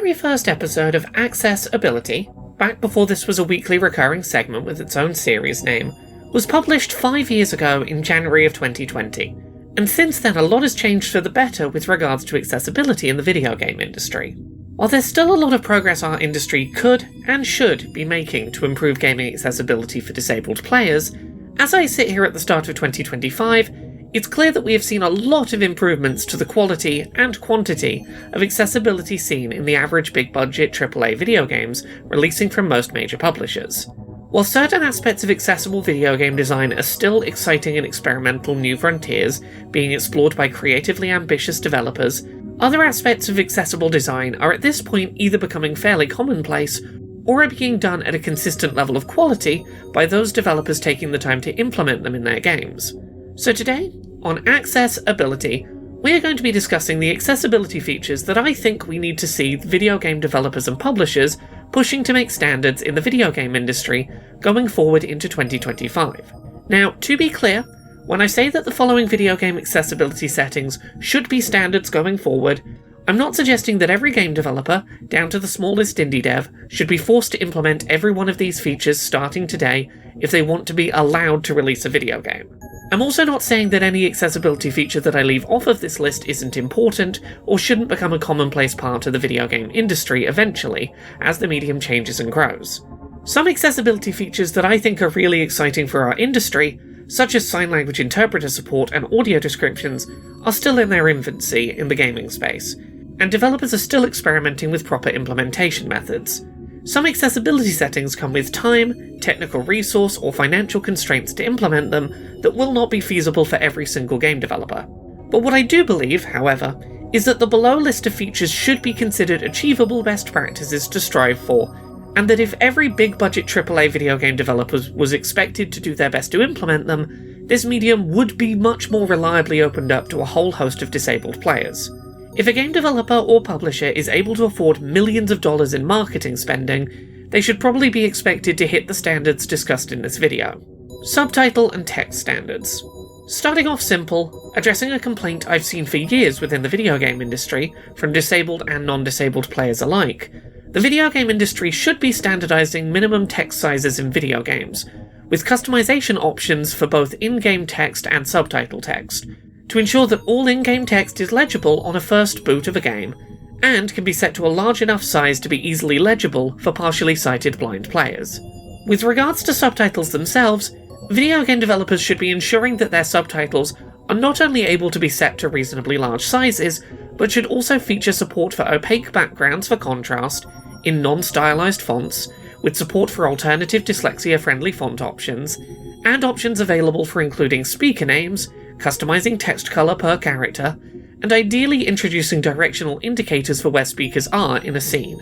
very first episode of Accessibility, back before this was a weekly recurring segment with its own series name, was published 5 years ago in January of 2020, and since then a lot has changed for the better with regards to accessibility in the video game industry. While there's still a lot of progress our industry could and should be making to improve gaming accessibility for disabled players, as I sit here at the start of 2025, it's clear that we have seen a lot of improvements to the quality and quantity of accessibility seen in the average big-budget AAA video games releasing from most major publishers. While certain aspects of accessible video game design are still exciting and experimental new frontiers being explored by creatively ambitious developers, other aspects of accessible design are at this point either becoming fairly commonplace or are being done at a consistent level of quality by those developers taking the time to implement them in their games. So today, on Accessibility, we are going to be discussing the accessibility features that I think we need to see video game developers and publishers pushing to make standards in the video game industry going forward into 2025. Now, to be clear, when I say that the following video game accessibility settings should be standards going forward, I'm not suggesting that every game developer, down to the smallest indie dev, should be forced to implement every one of these features starting today if they want to be allowed to release a video game. I'm also not saying that any accessibility feature that I leave off of this list isn't important or shouldn't become a commonplace part of the video game industry eventually, as the medium changes and grows. Some accessibility features that I think are really exciting for our industry, such as sign language interpreter support and audio descriptions, are still in their infancy in the gaming space, and developers are still experimenting with proper implementation methods. Some accessibility settings come with time, technical resource, or financial constraints to implement them that will not be feasible for every single game developer. But what I do believe, however, is that the below list of features should be considered achievable best practices to strive for, and that if every big-budget AAA video game developer was expected to do their best to implement them, this medium would be much more reliably opened up to a whole host of disabled players. If a game developer or publisher is able to afford millions of dollars in marketing spending, they should probably be expected to hit the standards discussed in this video. Subtitle and text standards. Starting off simple, addressing a complaint I've seen for years within the video game industry, from disabled and non-disabled players alike, the video game industry should be standardizing minimum text sizes in video games, with customization options for both in-game text and subtitle text, to ensure that all in-game text is legible on a first boot of a game, and can be set to a large enough size to be easily legible for partially sighted blind players. With regards to subtitles themselves, video game developers should be ensuring that their subtitles are not only able to be set to reasonably large sizes, but should also feature support for opaque backgrounds for contrast, in non-stylized fonts, with support for alternative dyslexia-friendly font options, and options available for including speaker names, customizing text color per character, and ideally introducing directional indicators for where speakers are in a scene.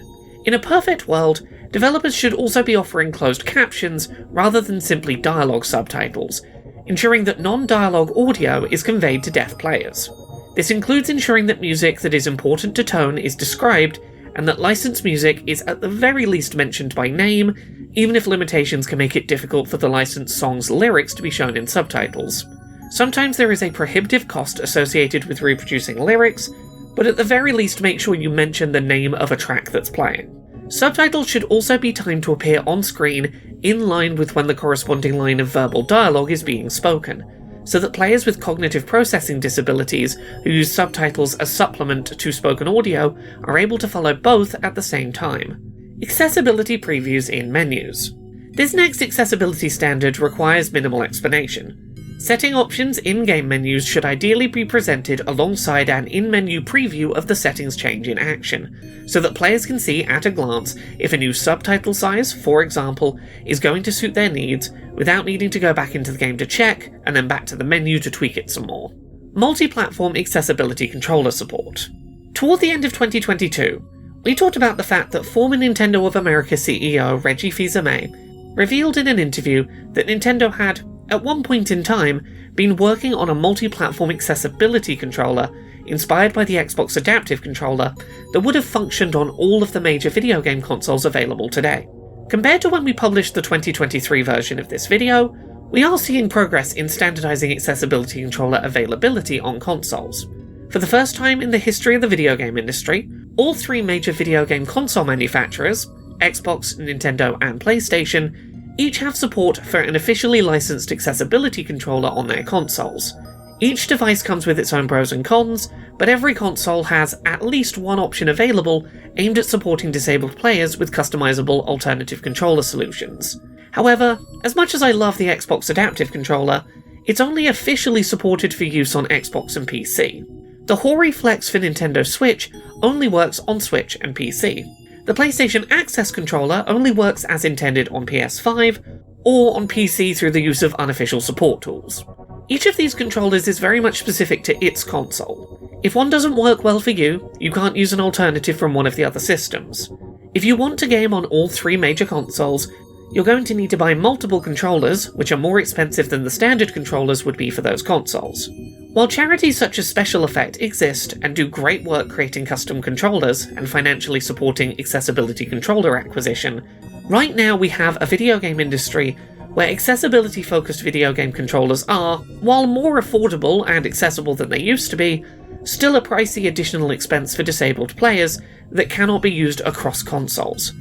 In a perfect world, developers should also be offering closed captions rather than simply dialogue subtitles, ensuring that non-dialogue audio is conveyed to deaf players. This includes ensuring that music that is important to tone is described, and that licensed music is at the very least mentioned by name, even if limitations can make it difficult for the licensed song's lyrics to be shown in subtitles. Sometimes there is a prohibitive cost associated with reproducing lyrics, but at the very least make sure you mention the name of a track that's playing. Subtitles should also be timed to appear on screen in line with when the corresponding line of verbal dialogue is being spoken, so that players with cognitive processing disabilities who use subtitles as supplement to spoken audio are able to follow both at the same time. Accessibility previews in menus. This next accessibility standard requires minimal explanation. Setting options in game menus should ideally be presented alongside an in-menu preview of the settings change in action, so that players can see at a glance if a new subtitle size, for example, is going to suit their needs without needing to go back into the game to check and then back to the menu to tweak it some more. Multi-platform accessibility controller support. Toward the end of 2022, we talked about the fact that former Nintendo of America CEO Reggie Fils-Aimé revealed in an interview that Nintendo had, at one point in time, been working on a multi-platform accessibility controller inspired by the Xbox Adaptive Controller that would have functioned on all of the major video game consoles available today. Compared to when we published the 2023 version of this video, we are seeing progress in standardizing accessibility controller availability on consoles. For the first time in the history of the video game industry, all three major video game console manufacturers, Xbox, Nintendo, and PlayStation, each have support for an officially licensed accessibility controller on their consoles. Each device comes with its own pros and cons, but every console has at least one option available aimed at supporting disabled players with customizable alternative controller solutions. However, as much as I love the Xbox Adaptive Controller, it's only officially supported for use on Xbox and PC. The Hori Flex for Nintendo Switch only works on Switch and PC. The PlayStation Access Controller only works as intended on PS5, or on PC through the use of unofficial support tools. Each of these controllers is very much specific to its console. If one doesn't work well for you, you can't use an alternative from one of the other systems. If you want to game on all three major consoles, you're going to need to buy multiple controllers, which are more expensive than the standard controllers would be for those consoles. While charities such as Special Effect exist and do great work creating custom controllers and financially supporting accessibility controller acquisition, right now we have a video game industry where accessibility-focused video game controllers are, while more affordable and accessible than they used to be, still a pricey additional expense for disabled players that cannot be used across consoles.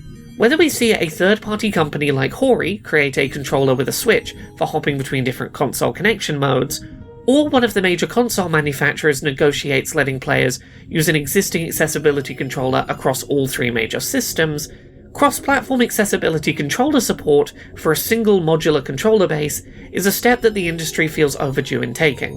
Whether we see a third-party company like Hori create a controller with a switch for hopping between different console connection modes, or one of the major console manufacturers negotiates letting players use an existing accessibility controller across all three major systems, cross-platform accessibility controller support for a single modular controller base is a step that the industry feels overdue in taking.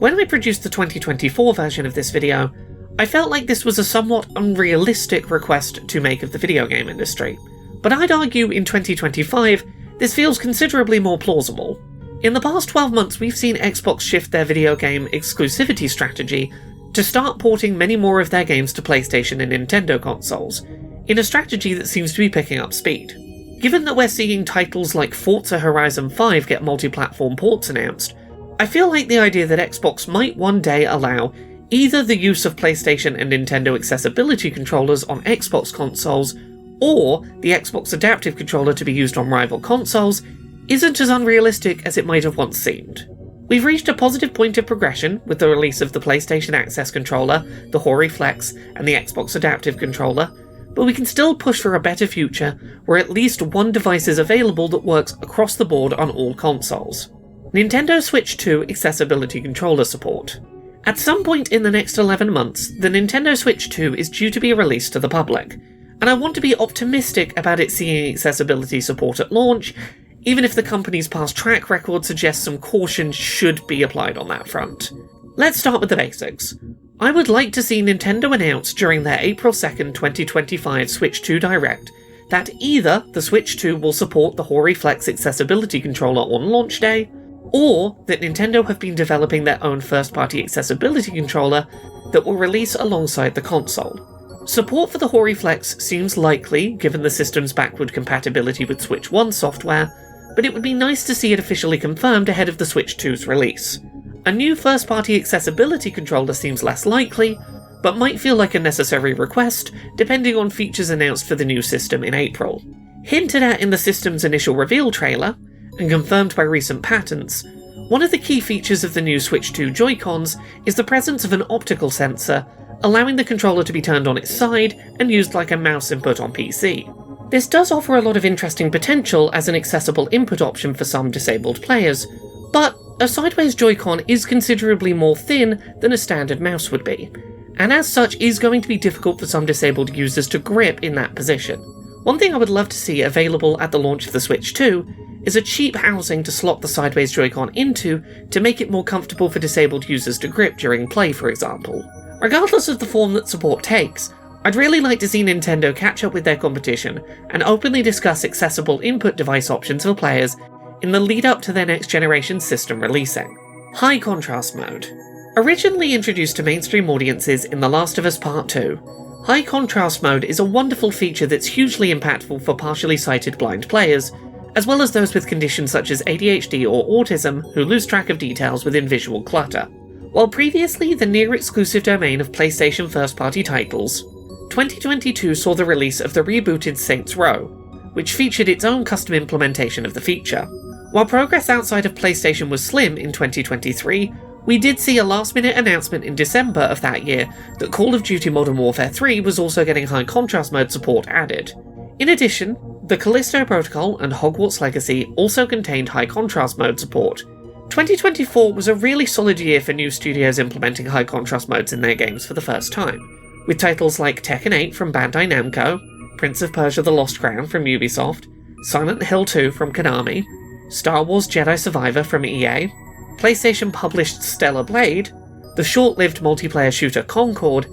When I produced the 2024 version of this video, I felt like this was a somewhat unrealistic request to make of the video game industry, but I'd argue in 2025 this feels considerably more plausible. In the past 12 months we've seen Xbox shift their video game exclusivity strategy to start porting many more of their games to PlayStation and Nintendo consoles, in a strategy that seems to be picking up speed. Given that we're seeing titles like Forza Horizon 5 get multi-platform ports announced, I feel like the idea that Xbox might one day allow either the use of PlayStation and Nintendo accessibility controllers on Xbox consoles, or the Xbox Adaptive Controller to be used on rival consoles, isn't as unrealistic as it might have once seemed. We've reached a positive point of progression with the release of the PlayStation Access Controller, the Hori Flex, and the Xbox Adaptive Controller, but we can still push for a better future where at least one device is available that works across the board on all consoles. Nintendo Switch 2 Accessibility Controller Support. At some point in the next 11 months, the Nintendo Switch 2 is due to be released to the public, and I want to be optimistic about it seeing accessibility support at launch, even if the company's past track record suggests some caution should be applied on that front. Let's start with the basics. I would like to see Nintendo announce during their April 2nd, 2025 Switch 2 Direct that either the Switch 2 will support the Hori Flex accessibility controller on launch day, or that Nintendo have been developing their own first-party accessibility controller that will release alongside the console. Support for the Hori Flex seems likely given the system's backward compatibility with Switch 1 software, but it would be nice to see it officially confirmed ahead of the Switch 2's release. A new first-party accessibility controller seems less likely, but might feel like a necessary request, depending on features announced for the new system in April. Hinted at in the system's initial reveal trailer, and confirmed by recent patents, one of the key features of the new Switch 2 Joy-Cons is the presence of an optical sensor, allowing the controller to be turned on its side and used like a mouse input on PC. This does offer a lot of interesting potential as an accessible input option for some disabled players, but a sideways Joy-Con is considerably more thin than a standard mouse would be, and as such is going to be difficult for some disabled users to grip in that position. One thing I would love to see available at the launch of the Switch 2 is a cheap housing to slot the sideways Joy-Con into to make it more comfortable for disabled users to grip during play, for example. Regardless of the form that support takes, I'd really like to see Nintendo catch up with their competition and openly discuss accessible input device options for players in the lead up to their next generation system releasing. High Contrast Mode. Originally introduced to mainstream audiences in The Last of Us Part 2, High Contrast Mode is a wonderful feature that's hugely impactful for partially sighted blind players, as well as those with conditions such as ADHD or autism who lose track of details within visual clutter. While previously the near-exclusive domain of PlayStation first-party titles, 2022 saw the release of the rebooted Saints Row, which featured its own custom implementation of the feature. While progress outside of PlayStation was slim in 2023, We did see a last-minute announcement in December of that year that Call of Duty Modern Warfare 3 was also getting high contrast mode support added. In addition, the Callisto Protocol and Hogwarts Legacy also contained high contrast mode support. 2024 was a really solid year for new studios implementing high contrast modes in their games for the first time, with titles like Tekken 8 from Bandai Namco, Prince of Persia: The Lost Crown from Ubisoft, Silent Hill 2 from Konami, Star Wars Jedi Survivor from EA, PlayStation-published Stellar Blade, the short-lived multiplayer shooter Concord,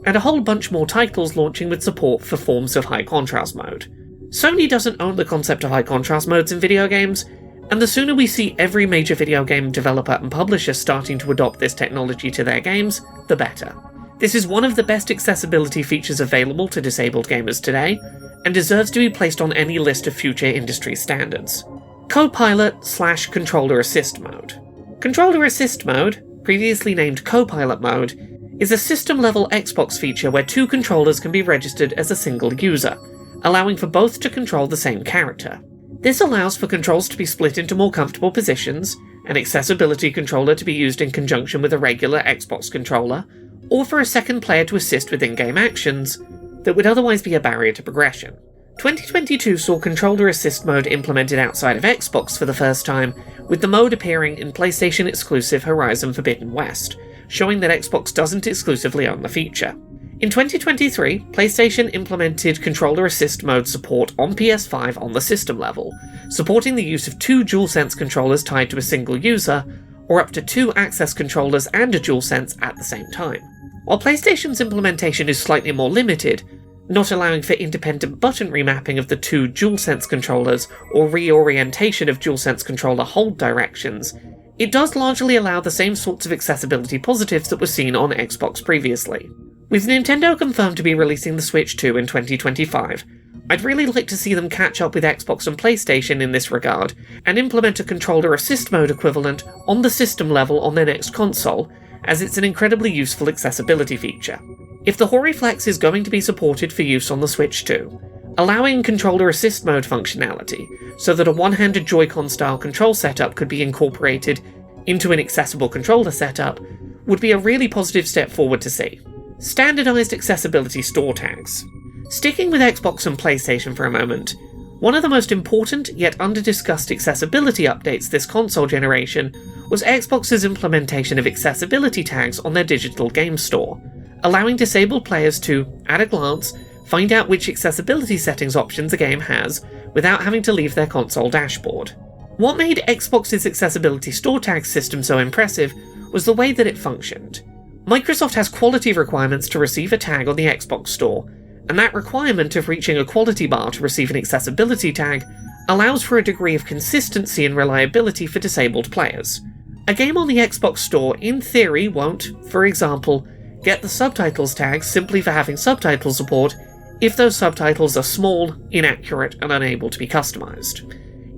and a whole bunch more titles launching with support for forms of high contrast mode. Sony doesn't own the concept of high contrast modes in video games, and the sooner we see every major video game developer and publisher starting to adopt this technology to their games, the better. This is one of the best accessibility features available to disabled gamers today, and deserves to be placed on any list of future industry standards. Co-pilot/controller assist mode. Controller assist mode, previously named co-pilot mode, is a system-level Xbox feature where two controllers can be registered as a single user, allowing for both to control the same character. This allows for controls to be split into more comfortable positions, an accessibility controller to be used in conjunction with a regular Xbox controller, or for a second player to assist with in-game actions that would otherwise be a barrier to progression. 2022 saw controller assist mode implemented outside of Xbox for the first time, with the mode appearing in PlayStation-exclusive Horizon Forbidden West, showing that Xbox doesn't exclusively own the feature. In 2023, PlayStation implemented controller assist mode support on PS5 on the system level, supporting the use of two DualSense controllers tied to a single user, or up to two Access controllers and a DualSense at the same time. While PlayStation's implementation is slightly more limited, not allowing for independent button remapping of the two DualSense controllers or reorientation of DualSense controller hold directions, it does largely allow the same sorts of accessibility positives that were seen on Xbox previously. With Nintendo confirmed to be releasing the Switch 2 in 2025, I'd really like to see them catch up with Xbox and PlayStation in this regard, and implement a controller assist mode equivalent on the system level on their next console, as it's an incredibly useful accessibility feature. If the HoriFlex is going to be supported for use on the Switch 2, allowing controller assist mode functionality, so that a one-handed Joy-Con style control setup could be incorporated into an accessible controller setup, would be a really positive step forward to see. Standardized accessibility store tags. Sticking with Xbox and PlayStation for a moment, one of the most important yet under-discussed accessibility updates this console generation was Xbox's implementation of accessibility tags on their digital game store, allowing disabled players to, at a glance, find out which accessibility settings options a game has without having to leave their console dashboard. What made Xbox's accessibility store tag system so impressive was the way that it functioned. Microsoft has quality requirements to receive a tag on the Xbox Store, and that requirement of reaching a quality bar to receive an accessibility tag allows for a degree of consistency and reliability for disabled players. A game on the Xbox Store, in theory, won't, for example, get the subtitles tag simply for having subtitle support if those subtitles are small, inaccurate, and unable to be customized.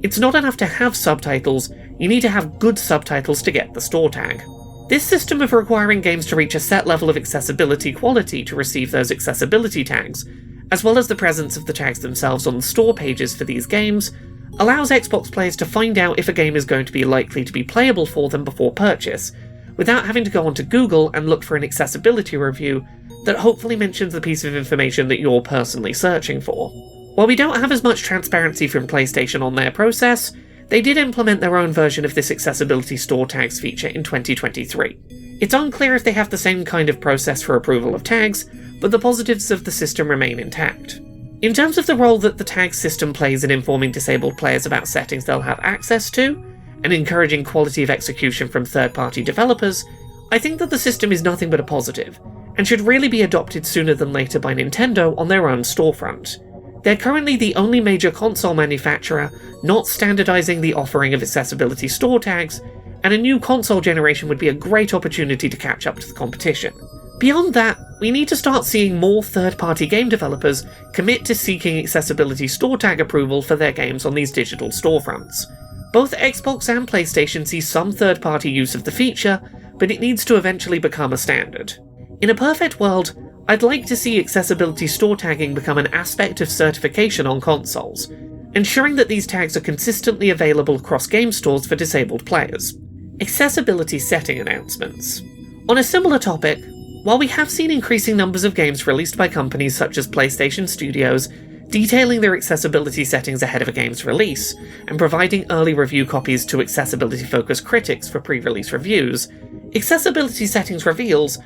It's not enough to have subtitles, you need to have good subtitles to get the store tag. This system of requiring games to reach a set level of accessibility quality to receive those accessibility tags, as well as the presence of the tags themselves on the store pages for these games, allows Xbox players to find out if a game is going to be likely to be playable for them before purchase, without having to go onto Google and look for an accessibility review that hopefully mentions the piece of information that you're personally searching for. While we don't have as much transparency from PlayStation on their process, they did implement their own version of this accessibility store tags feature in 2023. It's unclear if they have the same kind of process for approval of tags, but the positives of the system remain intact. In terms of the role that the tag system plays in informing disabled players about settings they'll have access to, and encouraging quality of execution from third-party developers, I think that the system is nothing but a positive, and should really be adopted sooner than later by Nintendo on their own storefront. They're currently the only major console manufacturer not standardizing the offering of accessibility store tags, and a new console generation would be a great opportunity to catch up to the competition. Beyond that, we need to start seeing more third-party game developers commit to seeking accessibility store tag approval for their games on these digital storefronts. Both Xbox and PlayStation see some third-party use of the feature, but it needs to eventually become a standard. In a perfect world, I'd like to see accessibility store tagging become an aspect of certification on consoles, ensuring that these tags are consistently available across game stores for disabled players. Accessibility setting announcements. On a similar topic, while we have seen increasing numbers of games released by companies such as PlayStation Studios detailing their accessibility settings ahead of a game's release, and providing early review copies to accessibility-focused critics for pre-release reviews, accessibility settings reveals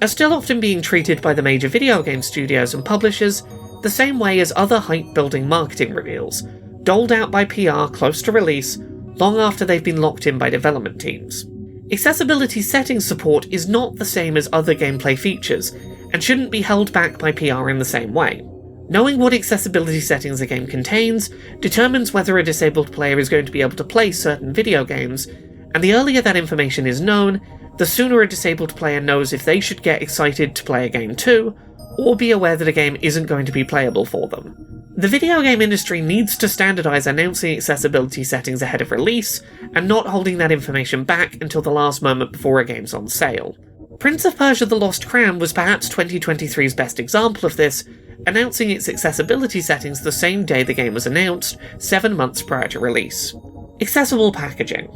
are still often being treated by the major video game studios and publishers the same way as other hype-building marketing reveals, doled out by PR close to release, long after they've been locked in by development teams. Accessibility settings support is not the same as other gameplay features, and shouldn't be held back by PR in the same way. Knowing what accessibility settings a game contains determines whether a disabled player is going to be able to play certain video games, and the earlier that information is known, the sooner a disabled player knows if they should get excited to play a game too, or be aware that a game isn't going to be playable for them. The video game industry needs to standardise announcing accessibility settings ahead of release, and not holding that information back until the last moment before a game's on sale. Prince of Persia: The Lost Crown was perhaps 2023's best example of this, announcing its accessibility settings the same day the game was announced, 7 months prior to release. Accessible packaging.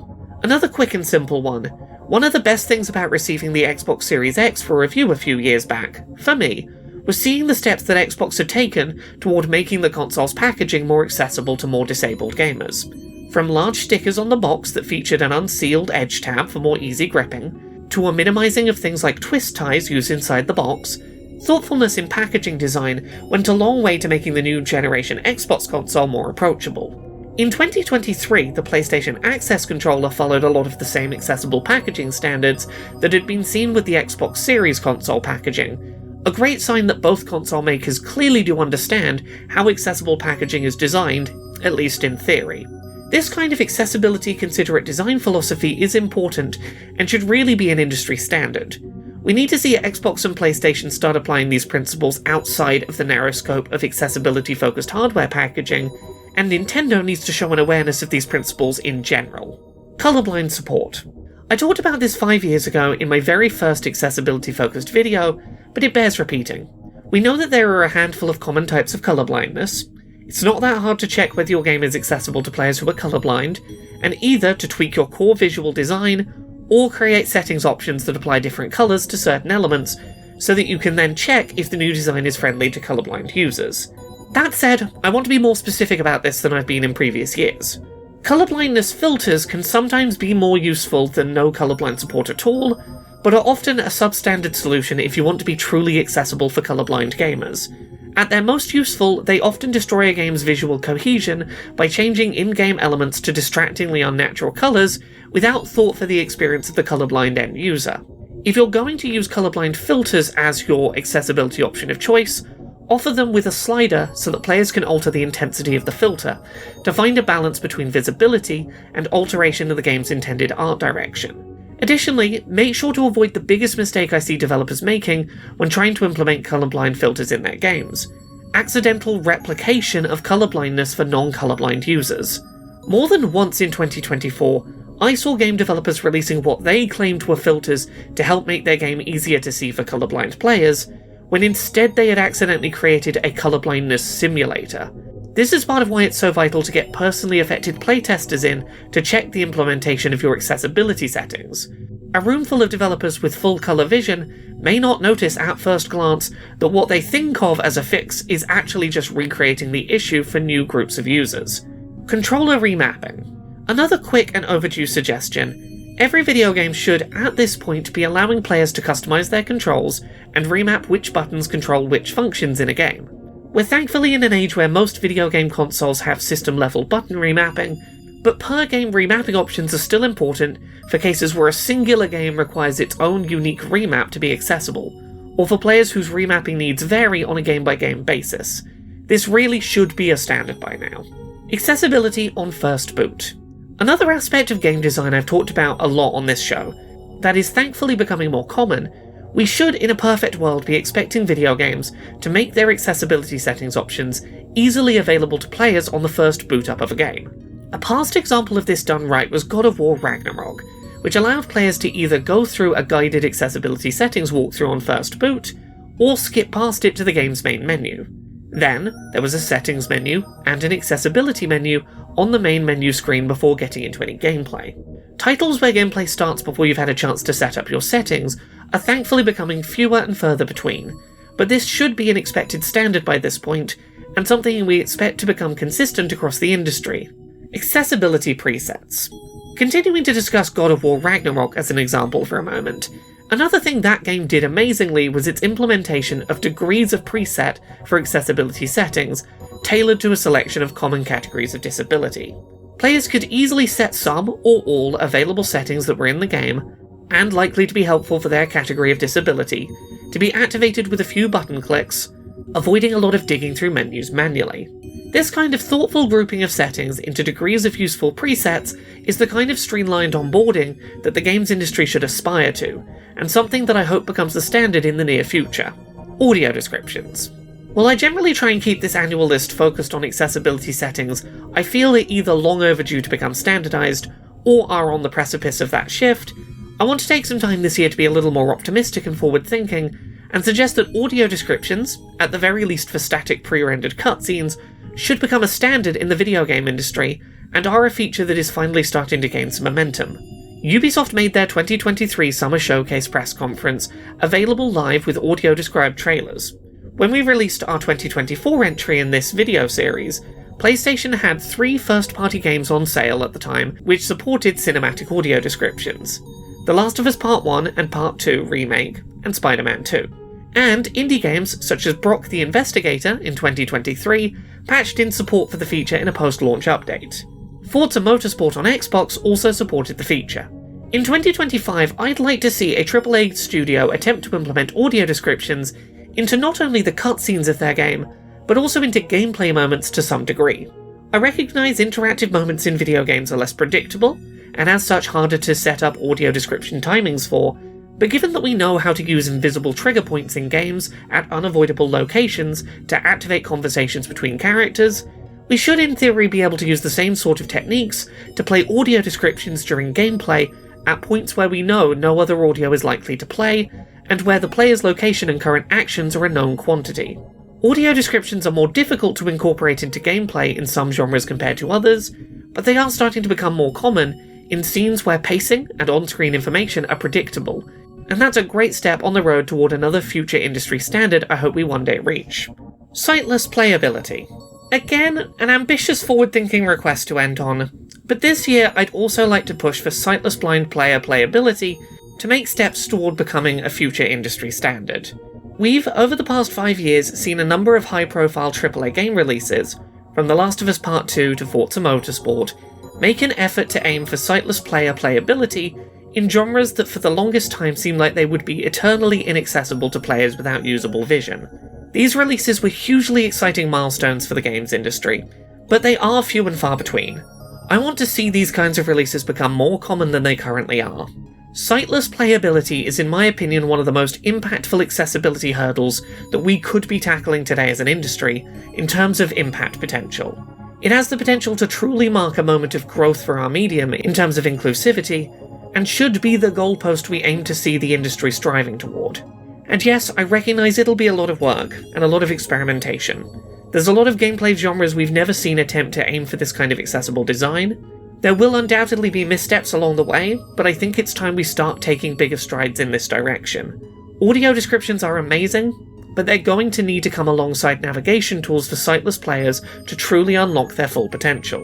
Another quick and simple one. One of the best things about receiving the Xbox Series X for review a few years back, for me, was seeing the steps that Xbox had taken toward making the console's packaging more accessible to more disabled gamers. From large stickers on the box that featured an unsealed edge tab for more easy gripping, to a minimizing of things like twist ties used inside the box, thoughtfulness in packaging design went a long way to making the new generation Xbox console more approachable. In 2023, the PlayStation Access controller followed a lot of the same accessible packaging standards that had been seen with the Xbox Series console packaging, a great sign that both console makers clearly do understand how accessible packaging is designed, at least in theory. This kind of accessibility-considerate design philosophy is important and should really be an industry standard. We need to see Xbox and PlayStation start applying these principles outside of the narrow scope of accessibility-focused hardware packaging, and Nintendo needs to show an awareness of these principles in general. Colorblind support. I talked about this 5 years ago in my very first accessibility-focused video, but it bears repeating. We know that there are a handful of common types of colorblindness. It's not that hard to check whether your game is accessible to players who are colorblind, and either to tweak your core visual design, or create settings options that apply different colors to certain elements, so that you can then check if the new design is friendly to colorblind users. That said, I want to be more specific about this than I've been in previous years. Colorblindness filters can sometimes be more useful than no colorblind support at all, but are often a substandard solution if you want to be truly accessible for colorblind gamers. At their most useful, they often destroy a game's visual cohesion by changing in-game elements to distractingly unnatural colors without thought for the experience of the colorblind end user. If you're going to use colorblind filters as your accessibility option of choice, offer them with a slider so that players can alter the intensity of the filter, to find a balance between visibility and alteration of the game's intended art direction. Additionally, make sure to avoid the biggest mistake I see developers making when trying to implement colorblind filters in their games: accidental replication of colorblindness for non-colorblind users. More than once in 2024, I saw game developers releasing what they claimed were filters to help make their game easier to see for colorblind players, when instead they had accidentally created a colorblindness simulator. This is part of why it's so vital to get personally affected playtesters in to check the implementation of your accessibility settings. A room full of developers with full colour vision may not notice at first glance that what they think of as a fix is actually just recreating the issue for new groups of users. Controller remapping. Another quick and overdue suggestion: every video game should, at this point, be allowing players to customize their controls and remap which buttons control which functions in a game. We're thankfully in an age where most video game consoles have system-level button remapping, but per-game remapping options are still important for cases where a singular game requires its own unique remap to be accessible, or for players whose remapping needs vary on a game-by-game basis. This really should be a standard by now. Accessibility on first boot. Another aspect of game design I've talked about a lot on this show, that is thankfully becoming more common. We should, in a perfect world, be expecting video games to make their accessibility settings options easily available to players on the first boot up of a game. A past example of this done right was God of War Ragnarok, which allowed players to either go through a guided accessibility settings walkthrough on first boot, or skip past it to the game's main menu. Then, there was a settings menu and an accessibility menu on the main menu screen before getting into any gameplay. Titles where gameplay starts before you've had a chance to set up your settings are thankfully becoming fewer and further between, but this should be an expected standard by this point, and something we expect to become consistent across the industry. Accessibility presets. Continuing to discuss God of War Ragnarok as an example for a moment, another thing that game did amazingly was its implementation of degrees of preset for accessibility settings, tailored to a selection of common categories of disability. Players could easily set some or all available settings that were in the game, and likely to be helpful for their category of disability, to be activated with a few button clicks, avoiding a lot of digging through menus manually. This kind of thoughtful grouping of settings into degrees of useful presets is the kind of streamlined onboarding that the games industry should aspire to, and something that I hope becomes the standard in the near future. Audio descriptions. While I generally try and keep this annual list focused on accessibility settings, I feel they're either long overdue to become standardised, or are on the precipice of that shift. I want to take some time this year to be a little more optimistic and forward-thinking, and suggest that audio descriptions, at the very least for static pre-rendered cutscenes, should become a standard in the video game industry, and are a feature that is finally starting to gain some momentum. Ubisoft made their 2023 Summer Showcase press conference available live with audio-described trailers. When we released our 2024 entry in this video series, PlayStation had 3 first-party games on sale at the time which supported cinematic audio descriptions: The Last of Us Part 1 and Part 2 Remake, and Spider-Man 2. And indie games such as Brock the Investigator in 2023 patched in support for the feature in a post-launch update. Forza Motorsport on Xbox also supported the feature. In 2025, I'd like to see a AAA studio attempt to implement audio descriptions into not only the cutscenes of their game, but also into gameplay moments to some degree. I recognise interactive moments in video games are less predictable, and as such harder to set up audio description timings for, but given that we know how to use invisible trigger points in games at unavoidable locations to activate conversations between characters, we should in theory be able to use the same sort of techniques to play audio descriptions during gameplay at points where we know no other audio is likely to play, and where the player's location and current actions are a known quantity. Audio descriptions are more difficult to incorporate into gameplay in some genres compared to others, but they are starting to become more common in scenes where pacing and on-screen information are predictable, and that's a great step on the road toward another future industry standard I hope we one day reach. Sightless playability. Again, an ambitious forward-thinking request to end on, but this year I'd also like to push for sightless blind player playability to make steps toward becoming a future industry standard. We've, over the past 5 years, seen a number of high-profile AAA game releases, from The Last of Us Part 2 to Forza Motorsport, make an effort to aim for sightless player playability in genres that for the longest time seemed like they would be eternally inaccessible to players without usable vision. These releases were hugely exciting milestones for the games industry, but they are few and far between. I want to see these kinds of releases become more common than they currently are. Sightless playability is, in my opinion, one of the most impactful accessibility hurdles that we could be tackling today as an industry, in terms of impact potential. It has the potential to truly mark a moment of growth for our medium in terms of inclusivity, and should be the goalpost we aim to see the industry striving toward. And yes, I recognise it'll be a lot of work, and a lot of experimentation. There's a lot of gameplay genres we've never seen attempt to aim for this kind of accessible design. There will undoubtedly be missteps along the way, but I think it's time we start taking bigger strides in this direction. Audio descriptions are amazing, but they're going to need to come alongside navigation tools for sightless players to truly unlock their full potential.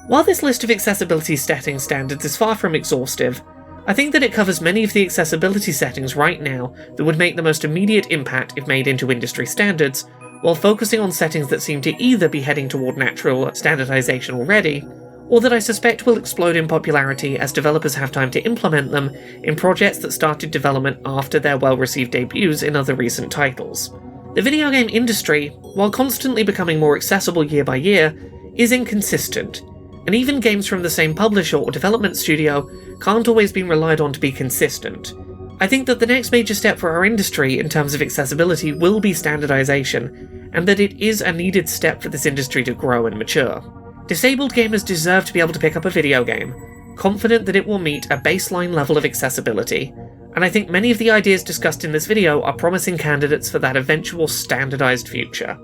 While this list of accessibility setting standards is far from exhaustive, I think that it covers many of the accessibility settings right now that would make the most immediate impact if made into industry standards, while focusing on settings that seem to either be heading toward natural standardization already, or that I suspect will explode in popularity as developers have time to implement them in projects that started development after their well-received debuts in other recent titles. The video game industry, while constantly becoming more accessible year by year, is inconsistent, and even games from the same publisher or development studio can't always be relied on to be consistent. I think that the next major step for our industry in terms of accessibility will be standardization, and that it is a needed step for this industry to grow and mature. Disabled gamers deserve to be able to pick up a video game, confident that it will meet a baseline level of accessibility, and I think many of the ideas discussed in this video are promising candidates for that eventual standardized future.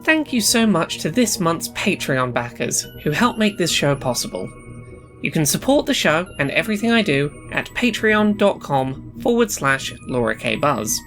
thank you so much to this month's Patreon backers who help make this show possible. You can support the show and everything I do at patreon.com/LauraKBuzz.